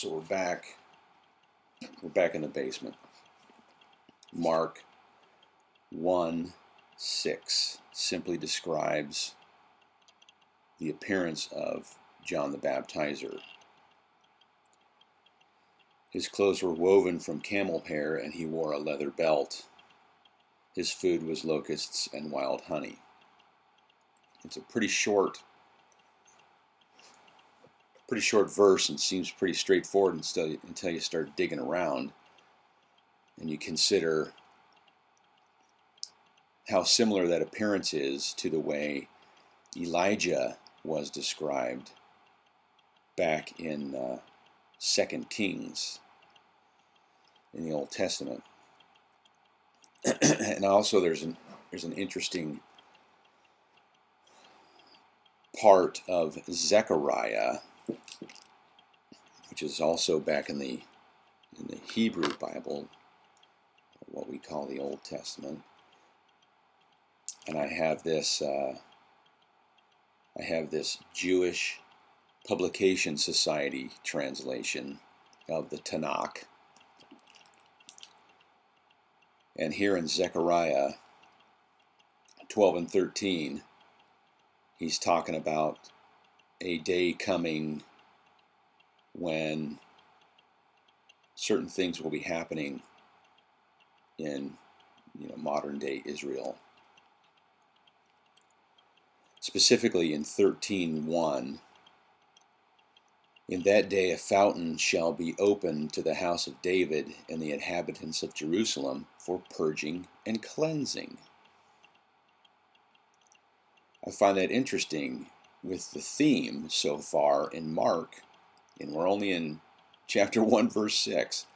So we're back. We're back in the basement. Mark 1:6 simply describes the appearance of John the Baptizer. His clothes were woven from camel hair, and he wore a leather belt. His food was locusts and wild honey. It's a pretty short verse, and seems pretty straightforward until you start digging around and you consider how similar that appearance is to the way Elijah was described back in 2 Kings in the Old Testament. And also there's an interesting part of Zechariah, which is also back in the Hebrew Bible, what we call the Old Testament. And I have this Jewish Publication Society translation of the Tanakh. And here in Zechariah 12 and 13, he's talking about a day coming when certain things will be happening in modern day Israel. Specifically in 13:1, in that day a fountain shall be opened to the house of David and the inhabitants of Jerusalem for purging and cleansing. I find that interesting with the theme so far in Mark, and we're only in chapter 1 verse 6,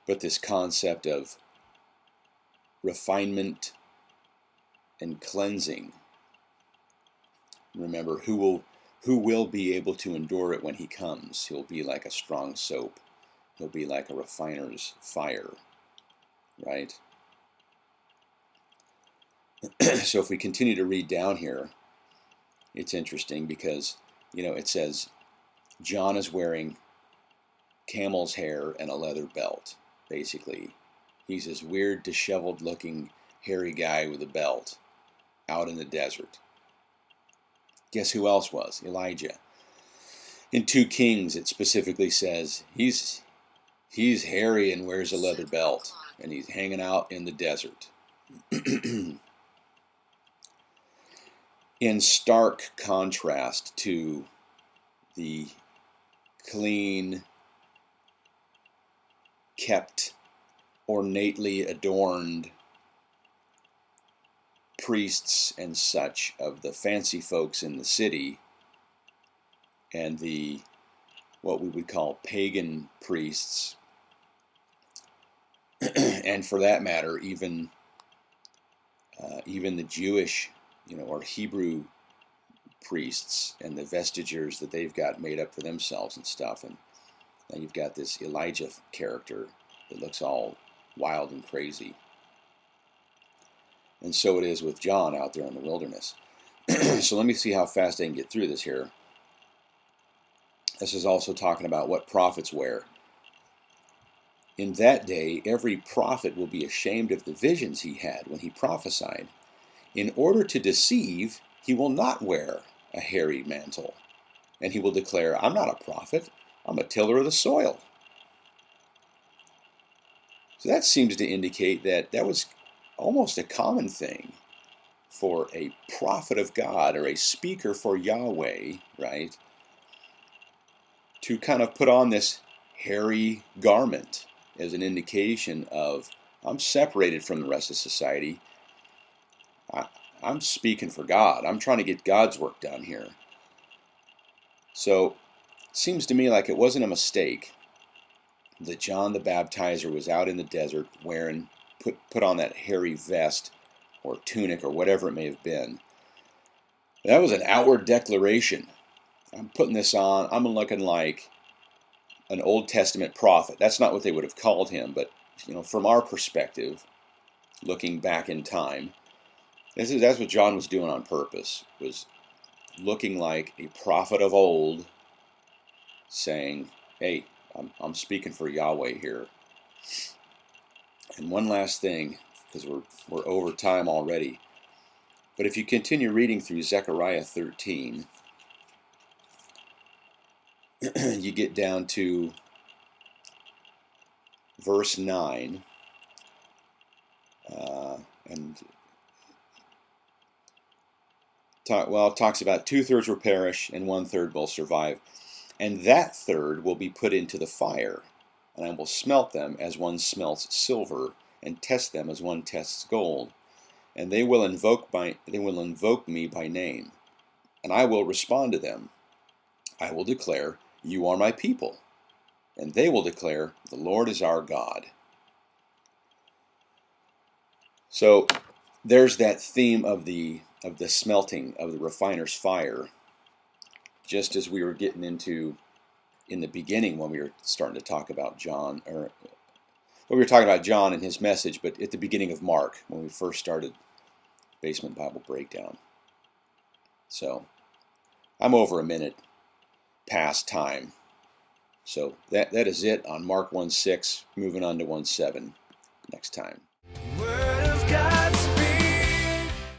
but this concept of refinement and cleansing. Remember, who will be able to endure it when he comes? He'll be like a strong soap. He'll be like a refiner's fire, right? So if we continue to read down here, it's interesting because, it says John is wearing camel's hair and a leather belt. Basically, he's this weird, disheveled looking, hairy guy with a belt out in the desert. Guess who else was? Elijah. In 2 Kings, it specifically says he's hairy and wears a leather belt, and he's hanging out in the desert. In stark contrast to the clean, kept, ornately adorned priests and such of the fancy folks in the city, and the what we would call pagan priests, and for that matter even the Jewish or Hebrew priests and the vestiges that they've got made up for themselves and stuff. And now you've got this Elijah character that looks all wild and crazy. And so it is with John out there in the wilderness. So let me see how fast I can get through this here. This is also talking about what prophets wear. In that day, every prophet will be ashamed of the visions he had when he prophesied. In order to deceive, he will not wear a hairy mantle. And he will declare, I'm not a prophet, I'm a tiller of the soil. So that seems to indicate that was almost a common thing for a prophet of God or a speaker for Yahweh, right, to kind of put on this hairy garment as an indication of, I'm separated from the rest of society. I'm speaking for God. I'm trying to get God's work done here. So it seems to me like it wasn't a mistake that John the Baptizer was out in the desert wearing, put on that hairy vest or tunic or whatever it may have been. That was an outward declaration. I'm putting this on. I'm looking like an Old Testament prophet. That's not what they would have called him, but from our perspective, looking back in time, that's what John was doing on purpose, was looking like a prophet of old, saying, hey, I'm speaking for Yahweh here. And one last thing, because we're over time already. But if you continue reading through Zechariah 13, you get down to verse 9, and it talks about 2/3 will perish and 1/3 will survive, and that third will be put into the fire, and I will smelt them as one smelts silver, and test them as one tests gold, and they will invoke me by name, and I will respond to them. I will declare, you are my people, and they will declare, the Lord is our God. So there's that theme of the smelting of the refiner's fire, just as we were getting into in the beginning when we were starting to talk about John, or we were talking about John and his message, but at the beginning of Mark when we first started Basement Bible Breakdown. So I'm over a minute past time. So that is it on Mark 1:6, moving on to 1:7 next time. Word of God.